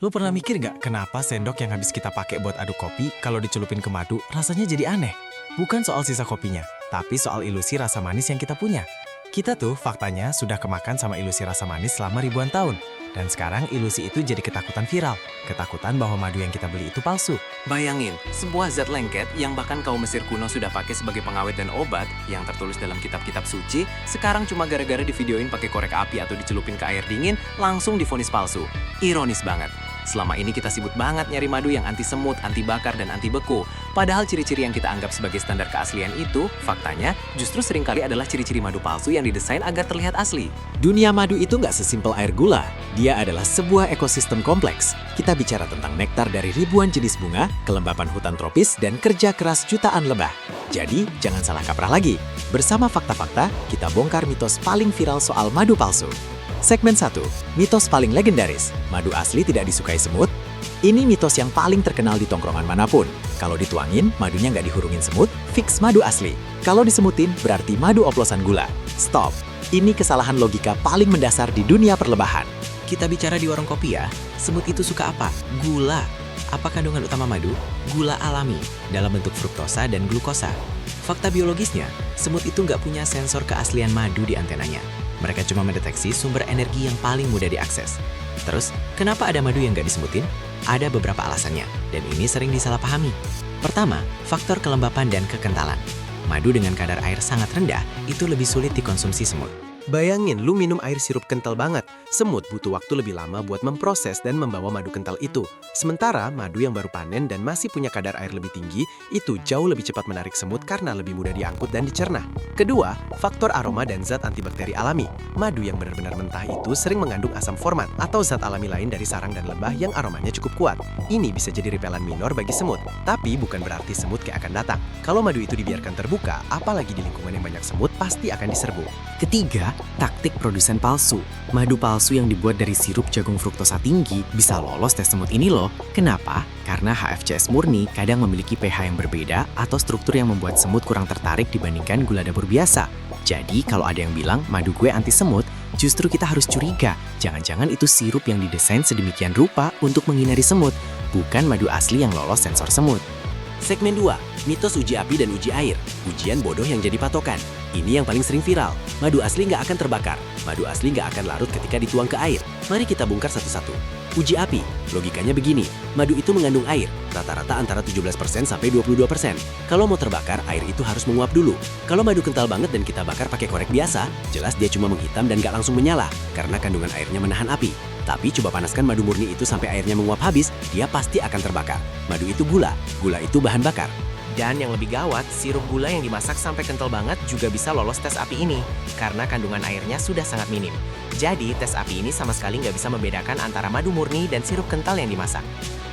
Lu pernah mikir nggak kenapa sendok yang habis kita pakai buat aduk kopi kalau dicelupin ke madu rasanya jadi aneh? Bukan soal sisa kopinya, tapi soal ilusi rasa manis yang kita punya. Kita tuh faktanya sudah kemakan sama ilusi rasa manis selama ribuan tahun. Dan sekarang ilusi itu jadi ketakutan viral. Ketakutan bahwa madu yang kita beli itu palsu. Bayangin, sebuah zat lengket yang bahkan kaum Mesir kuno sudah pakai sebagai pengawet dan obat yang tertulis dalam kitab-kitab suci, sekarang cuma gara-gara divideoin pakai korek api atau dicelupin ke air dingin, langsung divonis palsu. Ironis banget. Selama ini kita sibuk banget nyari madu yang anti semut, anti bakar, dan anti beku. Padahal ciri-ciri yang kita anggap sebagai standar keaslian itu, faktanya justru seringkali adalah ciri-ciri madu palsu yang didesain agar terlihat asli. Dunia madu itu nggak sesimpel air gula. Dia adalah sebuah ekosistem kompleks. Kita bicara tentang nektar dari ribuan jenis bunga, kelembapan hutan tropis, dan kerja keras jutaan lebah. Jadi, jangan salah kaprah lagi. Bersama fakta-fakta, kita bongkar mitos paling viral soal madu palsu. Segmen 1, mitos paling legendaris. Madu asli tidak disukai semut? Ini mitos yang paling terkenal di tongkrongan manapun. Kalau dituangin, madunya nggak dihurungin semut, fix madu asli. Kalau disemutin, berarti madu oplosan gula. Stop! Ini kesalahan logika paling mendasar di dunia perlebahan. Kita bicara di warung kopi ya, semut itu suka apa? Gula. Apa kandungan utama madu? Gula alami, dalam bentuk fruktosa dan glukosa. Fakta biologisnya, semut itu nggak punya sensor keaslian madu di antenanya. Mereka cuma mendeteksi sumber energi yang paling mudah diakses. Terus, kenapa ada madu yang nggak disemutin? Ada beberapa alasannya, dan ini sering disalahpahami. Pertama, faktor kelembapan dan kekentalan. Madu dengan kadar air sangat rendah itu lebih sulit dikonsumsi semut. Bayangin lu minum air sirup kental banget. Semut butuh waktu lebih lama buat memproses dan membawa madu kental itu. Sementara madu yang baru panen dan masih punya kadar air lebih tinggi, itu jauh lebih cepat menarik semut karena lebih mudah diangkut dan dicerna. Kedua, faktor aroma dan zat antibakteri alami. Madu yang benar-benar mentah itu sering mengandung asam format atau zat alami lain dari sarang dan lebah yang aromanya cukup kuat. Ini bisa jadi ripelan minor bagi semut, tapi bukan berarti semut gak akan datang. Kalau madu itu dibiarkan terbuka, apalagi di lingkungan yang banyak semut, pasti akan diserbu. Ketiga, taktik produsen palsu. Madu palsu yang dibuat dari sirup jagung fruktosa tinggi bisa lolos tes semut ini loh. Kenapa? Karena HFCS murni kadang memiliki pH yang berbeda atau struktur yang membuat semut kurang tertarik dibandingkan gula dapur biasa. Jadi kalau ada yang bilang madu gue anti semut, justru kita harus curiga. Jangan-jangan itu sirup yang didesain sedemikian rupa untuk menghindari semut, bukan madu asli yang lolos sensor semut. Segmen 2, mitos uji api dan uji air. Ujian bodoh yang jadi patokan. Ini yang paling sering viral. Madu asli nggak akan terbakar. Madu asli nggak akan larut ketika dituang ke air. Mari kita bongkar satu-satu. Uji api, logikanya begini. Madu itu mengandung air, rata-rata antara 17% sampai 22%. Kalau mau terbakar, air itu harus menguap dulu. Kalau madu kental banget dan kita bakar pakai korek biasa, jelas dia cuma menghitam dan nggak langsung menyala, karena kandungan airnya menahan api. Tapi coba panaskan madu murni itu sampai airnya menguap habis, dia pasti akan terbakar. Madu itu gula itu bahan bakar. Dan yang lebih gawat, sirup gula yang dimasak sampai kental banget juga bisa lolos tes api ini, karena kandungan airnya sudah sangat minim. Jadi, tes api ini sama sekali nggak bisa membedakan antara madu murni dan sirup kental yang dimasak.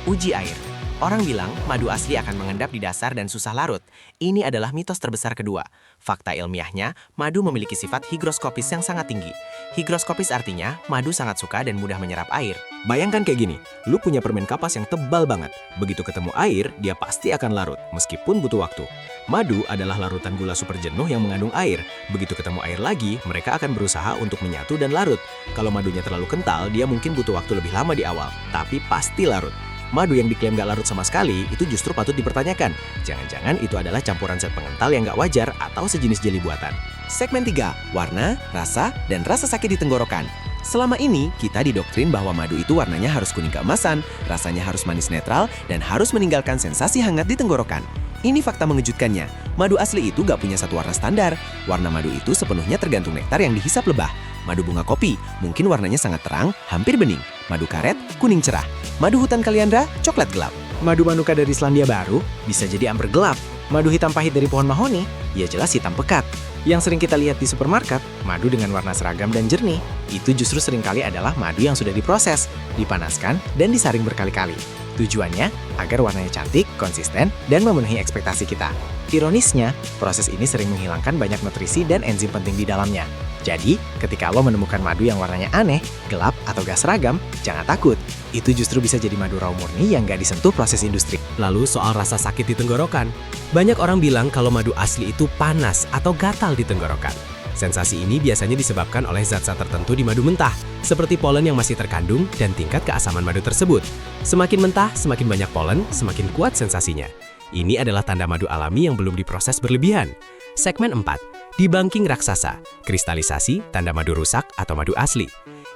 Uji air. Orang bilang madu asli akan mengendap di dasar dan susah larut. Ini adalah mitos terbesar kedua. Fakta ilmiahnya, madu memiliki sifat higroskopis yang sangat tinggi. Higroskopis artinya, madu sangat suka dan mudah menyerap air. Bayangkan kayak gini, lu punya permen kapas yang tebal banget. Begitu ketemu air, dia pasti akan larut, meskipun butuh waktu. Madu adalah larutan gula super jenuh yang mengandung air. Begitu ketemu air lagi, mereka akan berusaha untuk menyatu dan larut. Kalau madunya terlalu kental, dia mungkin butuh waktu lebih lama di awal, tapi pasti larut. Madu yang diklaim gak larut sama sekali, itu justru patut dipertanyakan. Jangan-jangan itu adalah campuran zat pengental yang gak wajar atau sejenis jeli buatan. Segmen 3, warna, rasa, dan rasa sakit di tenggorokan. Selama ini, kita didoktrin bahwa madu itu warnanya harus kuning keemasan, rasanya harus manis netral, dan harus meninggalkan sensasi hangat di tenggorokan. Ini fakta mengejutkannya, madu asli itu gak punya satu warna standar. Warna madu itu sepenuhnya tergantung nektar yang dihisap lebah. Madu bunga kopi, mungkin warnanya sangat terang, hampir bening. Madu karet, kuning cerah. Madu hutan kaliandra, coklat gelap. Madu manuka dari Selandia Baru bisa jadi amber gelap. Madu hitam pahit dari pohon mahoni, ya jelas hitam pekat. Yang sering kita lihat di supermarket, madu dengan warna seragam dan jernih, itu justru seringkali adalah madu yang sudah diproses, dipanaskan, dan disaring berkali-kali. Tujuannya agar warnanya cantik, konsisten, dan memenuhi ekspektasi kita. Ironisnya, proses ini sering menghilangkan banyak nutrisi dan enzim penting di dalamnya. Jadi, ketika lo menemukan madu yang warnanya aneh, gelap, atau gak seragam, jangan takut. Itu justru bisa jadi madu raw murni yang gak disentuh proses industri. Lalu soal rasa sakit di tenggorokan. Banyak orang bilang kalau madu asli itu panas atau gatal di tenggorokan. Sensasi ini biasanya disebabkan oleh zat-zat tertentu di madu mentah, seperti polen yang masih terkandung dan tingkat keasaman madu tersebut. Semakin mentah, semakin banyak polen, semakin kuat sensasinya. Ini adalah tanda madu alami yang belum diproses berlebihan. Segmen 4. Debunking raksasa, kristalisasi, tanda madu rusak atau madu asli.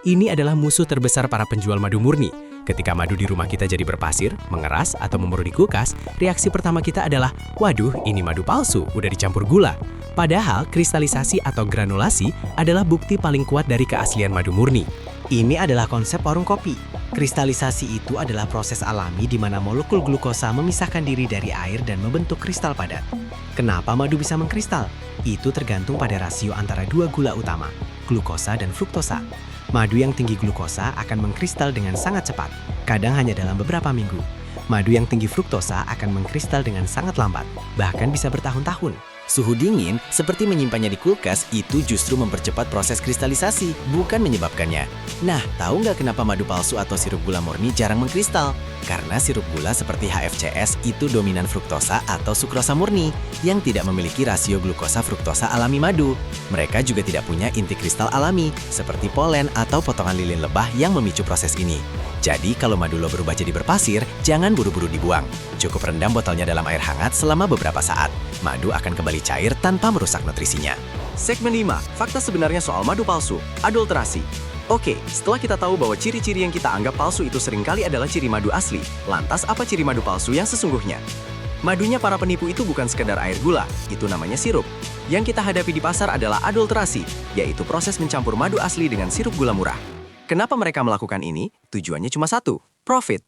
Ini adalah musuh terbesar para penjual madu murni. Ketika madu di rumah kita jadi berpasir, mengeras, atau memuruk di kulkas, reaksi pertama kita adalah, waduh, ini madu palsu, udah dicampur gula. Padahal, kristalisasi atau granulasi adalah bukti paling kuat dari keaslian madu murni. Ini adalah konsep warung kopi. Kristalisasi itu adalah proses alami di mana molekul glukosa memisahkan diri dari air dan membentuk kristal padat. Kenapa madu bisa mengkristal? Itu tergantung pada rasio antara dua gula utama, glukosa dan fruktosa. Madu yang tinggi glukosa akan mengkristal dengan sangat cepat, kadang hanya dalam beberapa minggu. Madu yang tinggi fruktosa akan mengkristal dengan sangat lambat, bahkan bisa bertahun-tahun. Suhu dingin, seperti menyimpannya di kulkas, itu justru mempercepat proses kristalisasi, bukan menyebabkannya. Nah, tahu nggak kenapa madu palsu atau sirup gula murni jarang mengkristal? Karena sirup gula seperti HFCS itu dominan fruktosa atau sukrosa murni, yang tidak memiliki rasio glukosa fruktosa alami madu. Mereka juga tidak punya inti kristal alami, seperti polen atau potongan lilin lebah yang memicu proses ini. Jadi, kalau madu lo berubah jadi berpasir, jangan buru-buru dibuang. Cukup rendam botolnya dalam air hangat selama beberapa saat. Madu akan kembali cair tanpa merusak nutrisinya. Segmen 5. Fakta sebenarnya soal madu palsu, adulterasi. Oke, setelah kita tahu bahwa ciri-ciri yang kita anggap palsu itu seringkali adalah ciri madu asli, lantas apa ciri madu palsu yang sesungguhnya? Madunya para penipu itu bukan sekedar air gula, itu namanya sirup. Yang kita hadapi di pasar adalah adulterasi, yaitu proses mencampur madu asli dengan sirup gula murah. Kenapa mereka melakukan ini? Tujuannya cuma satu, profit.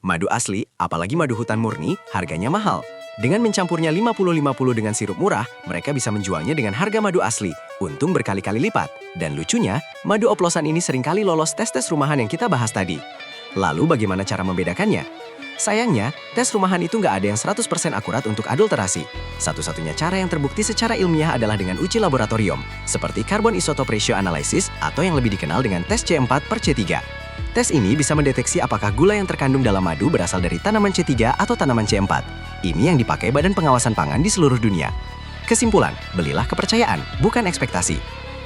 Madu asli, apalagi madu hutan murni, harganya mahal. Dengan mencampurnya 50-50 dengan sirup murah, mereka bisa menjualnya dengan harga madu asli, untung berkali-kali lipat. Dan lucunya, madu oplosan ini seringkali lolos tes-tes rumahan yang kita bahas tadi. Lalu bagaimana cara membedakannya? Sayangnya, tes rumahan itu nggak ada yang 100% akurat untuk adulterasi. Satu-satunya cara yang terbukti secara ilmiah adalah dengan uji laboratorium, seperti carbon isotope ratio analysis atau yang lebih dikenal dengan tes C4/C3. Tes ini bisa mendeteksi apakah gula yang terkandung dalam madu berasal dari tanaman C3 atau tanaman C4. Ini yang dipakai Badan Pengawasan Pangan di seluruh dunia. Kesimpulan, belilah kepercayaan, bukan ekspektasi.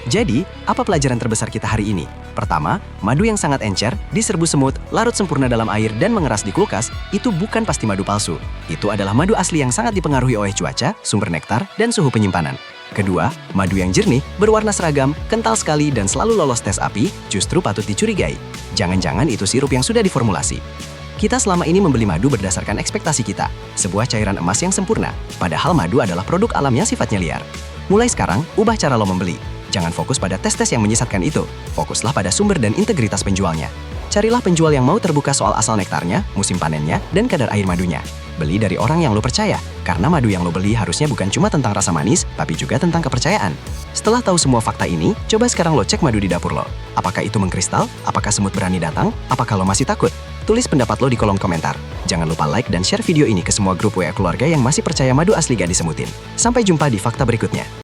Jadi, apa pelajaran terbesar kita hari ini? Pertama, madu yang sangat encer, diserbu semut, larut sempurna dalam air, dan mengeras di kulkas, itu bukan pasti madu palsu. Itu adalah madu asli yang sangat dipengaruhi oleh cuaca, sumber nektar, dan suhu penyimpanan. Kedua, madu yang jernih, berwarna seragam, kental sekali, dan selalu lolos tes api, justru patut dicurigai. Jangan-jangan itu sirup yang sudah diformulasi. Kita selama ini membeli madu berdasarkan ekspektasi kita, sebuah cairan emas yang sempurna, padahal madu adalah produk alam yang sifatnya liar. Mulai sekarang, ubah cara lo membeli. Jangan fokus pada tes-tes yang menyesatkan itu. Fokuslah pada sumber dan integritas penjualnya. Carilah penjual yang mau terbuka soal asal nektarnya, musim panennya, dan kadar air madunya. Beli dari orang yang lo percaya, karena madu yang lo beli harusnya bukan cuma tentang rasa manis, tapi juga tentang kepercayaan. Setelah tahu semua fakta ini, coba sekarang lo cek madu di dapur lo. Apakah itu mengkristal? Apakah semut berani datang? Apakah lo masih takut? Tulis pendapat lo di kolom komentar. Jangan lupa like dan share video ini ke semua grup WA keluarga yang masih percaya madu asli gak disemutin. Sampai jumpa di fakta berikutnya.